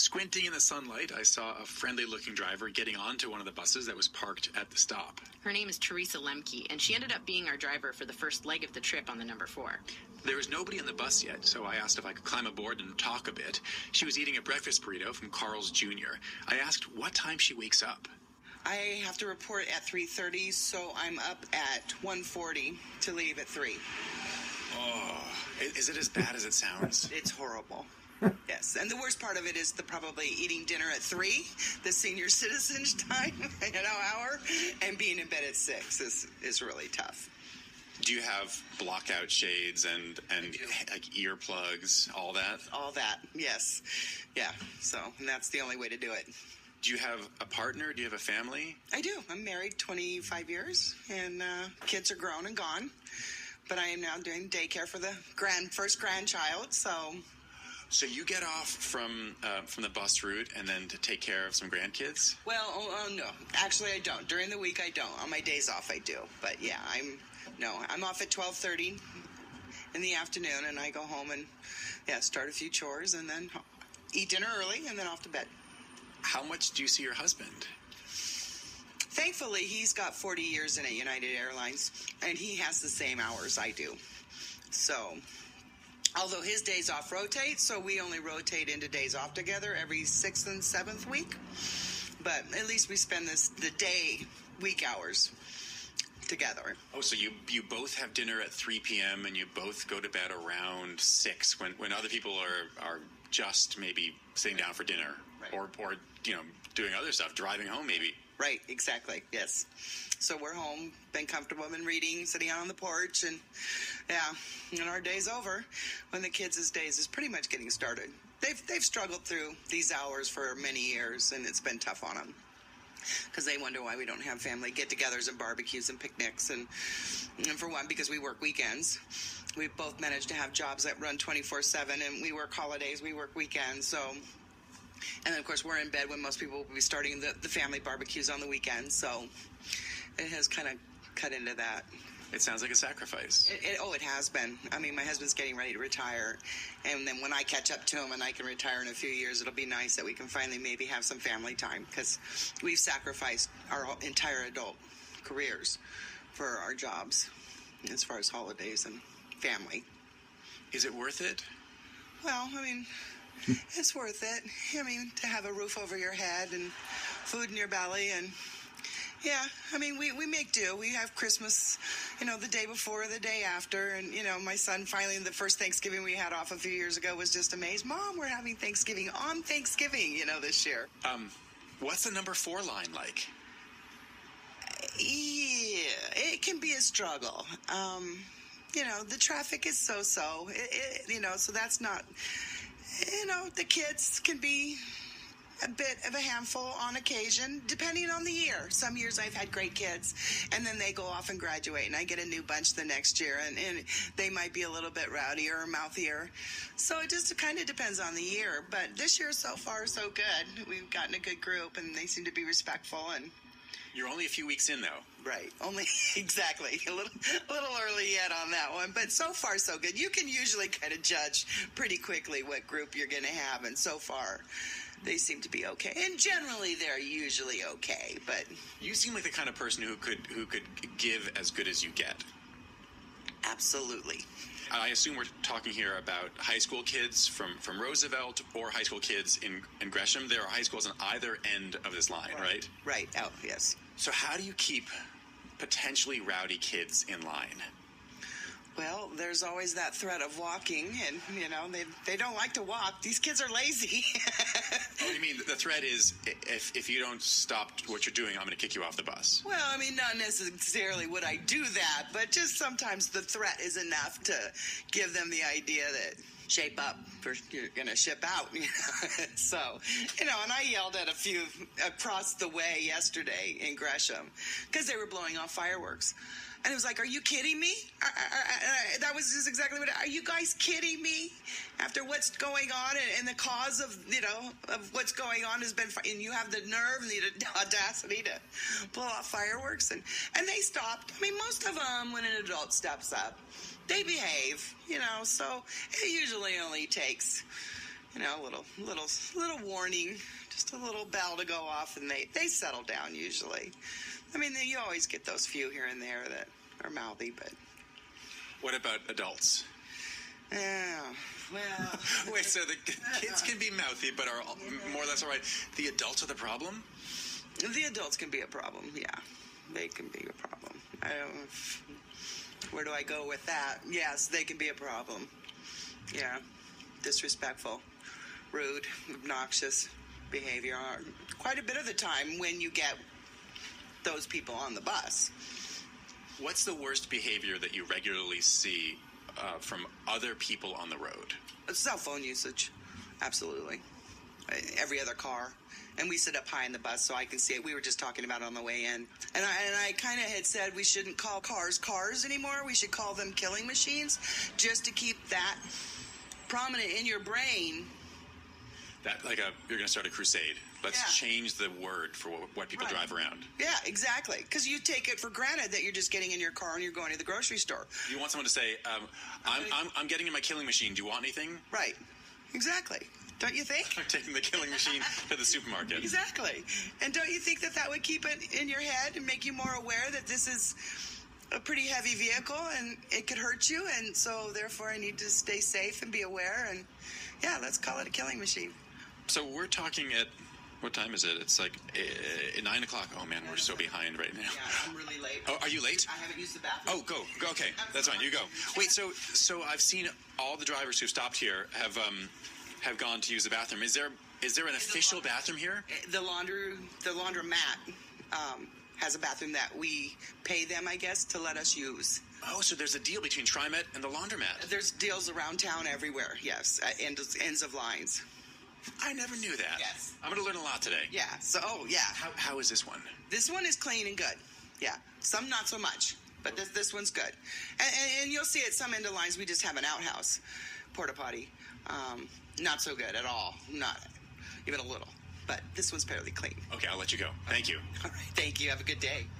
Squinting in the sunlight, I saw a friendly-looking driver getting onto one of the buses that was parked at the stop. Her name is Theresa Lemke, and she ended up being our driver for the first leg of the trip on the number 4. There was nobody on the bus yet, so I asked if I could climb aboard and talk a bit. She was eating a breakfast burrito from Carl's Jr. I asked what time she wakes up. I have to report at 3:30, so I'm up at 1:40 to leave at 3. Oh, is it as bad as it sounds? It's horrible. Yes, and the worst part of it is probably eating dinner at 3, the senior citizens time, hour, and being in bed at 6 is really tough. Do you have blockout shades and like earplugs, all that? All that, yes. Yeah, and that's the only way to do it. Do you have a partner? Do you have a family? I do. I'm married 25 years, and kids are grown and gone. But I am now doing daycare for the first grandchild, So you get off from the bus route and then to take care of some grandkids? Well, no. Actually, I don't. During the week, I don't. On my days off, I do. But yeah, I'm off at 12:30 in the afternoon, and I go home and start a few chores and then eat dinner early and then off to bed. How much do you see your husband? Thankfully, he's got 40 years in at United Airlines, and he has the same hours I do. So, although his days off rotate, so we only rotate into days off together every 6th and 7th week. But at least we spend the week hours together. Oh, so you both have dinner at 3 p.m. and you both go to bed around 6 when other people are just maybe sitting down for dinner, right. or doing other stuff, driving home maybe. Right, exactly, yes. So we're home, been comfortable, been reading, sitting out on the porch, and and our day's over when the kids' days is pretty much getting started. They've struggled through these hours for many years, and it's been tough on them because they wonder why we don't have family get-togethers and barbecues and picnics, and for one, because we work weekends. We've both managed to have jobs that run 24/7, and we work holidays, we work weekends, and then, of course, we're in bed when most people will be starting the family barbecues on the weekend. So it has kind of cut into that. It sounds like a sacrifice. It has been. I mean, my husband's getting ready to retire. And then when I catch up to him and I can retire in a few years, it'll be nice that we can finally maybe have some family time. Because we've sacrificed our entire adult careers for our jobs as far as holidays and family. Is it worth it? Well, I mean, it's worth it. I mean, to have a roof over your head and food in your belly, and I mean, we make do. We have Christmas, the day before, the day after, and my son finally, the first Thanksgiving we had off a few years ago, was just amazed. Mom, we're having Thanksgiving on Thanksgiving, this year. What's the number 4 line like? Yeah, it can be a struggle. The traffic is so, so that's not. The kids can be a bit of a handful on occasion, depending on the year. Some years I've had great kids, and then they go off and graduate, and I get a new bunch the next year, and they might be a little bit rowdier or mouthier. So it just kind of depends on the year. But this year, so far, so good. We've gotten a good group, and they seem to be respectful. And you're only a few weeks in, though. Right. Only, exactly. A little early yet on that one, but so far so good. You can usually kind of judge pretty quickly what group you're going to have, and so far they seem to be okay. And generally they're usually okay, but you seem like the kind of person who could give as good as you get. Absolutely. I assume we're talking here about high school kids from Roosevelt or high school kids in Gresham. There are high schools on either end of this line, right? Right. Oh, yes. So how do you keep potentially rowdy kids in line? Well, there's always that threat of walking, and, they don't like to walk. These kids are lazy. Oh, you mean the threat is if you don't stop what you're doing, I'm going to kick you off the bus? Well, I mean, not necessarily would I do that, but just sometimes the threat is enough to give them the idea that shape up, for you're going to ship out. So, and I yelled at a few across the way yesterday in Gresham because they were blowing off fireworks. And it was like, are you kidding me? That was just exactly what, are you guys kidding me? After what's going on and the cause of, of what's going on has been, and you have the nerve and the audacity to blow off fireworks. And they stopped. I mean, most of them, when an adult steps up, they behave, so it usually only takes, little warning, just a little bell to go off, and they settle down usually. I mean, you always get those few here and there that are mouthy, but. What about adults? Yeah, well. Wait, so the kids can be mouthy, but are more or less all right. The adults are the problem? The adults can be a problem, yeah. They can be a problem. Where do I go with that? Yes, they can be a problem. Yeah. Disrespectful, rude, obnoxious behavior. Quite a bit of the time when you get those people on the bus. What's the worst behavior that you regularly see from other people on the road? Cell phone usage, absolutely. Every other car. And we sit up high in the bus so I can see it. We were just talking about it on the way in. And I kind of had said we shouldn't call cars anymore. We should call them killing machines, just to keep that prominent in your brain. That you're going to start a crusade. Let's change the word for what people drive around. Yeah, exactly. Because you take it for granted that you're just getting in your car and you're going to the grocery store. You want someone to say, I'm getting in my killing machine. Do you want anything? Right. Exactly. Don't you think? I'm taking the killing machine to the supermarket. Exactly. And don't you think that would keep it in your head and make you more aware that this is a pretty heavy vehicle and it could hurt you, and so therefore I need to stay safe and be aware, and let's call it a killing machine. So we're talking at, what time is it? It's like 9 o'clock. Oh man, we're so behind right now. Yeah, I'm really late. Oh, are you late? I haven't used the bathroom. Oh, go. Okay, that's fine. You go. Wait, so I've seen all the drivers who stopped here have gone to use the bathroom. Is there an official bathroom here? The laundromat has a bathroom that we pay them, I guess, to let us use. Oh, so there's a deal between Trimet and the laundromat. There's deals around town everywhere, yes, at ends of lines. I never knew that. Yes. I'm going to learn a lot today. Yeah, so, How is this one? This one is clean and good. Yeah, some not so much, but this one's good. And you'll see at some end of lines we just have an outhouse porta potty. Not so good at all, not even a little. But this one's fairly clean. Okay, I'll let you go. Thank you. All right, thank you. Have a good day.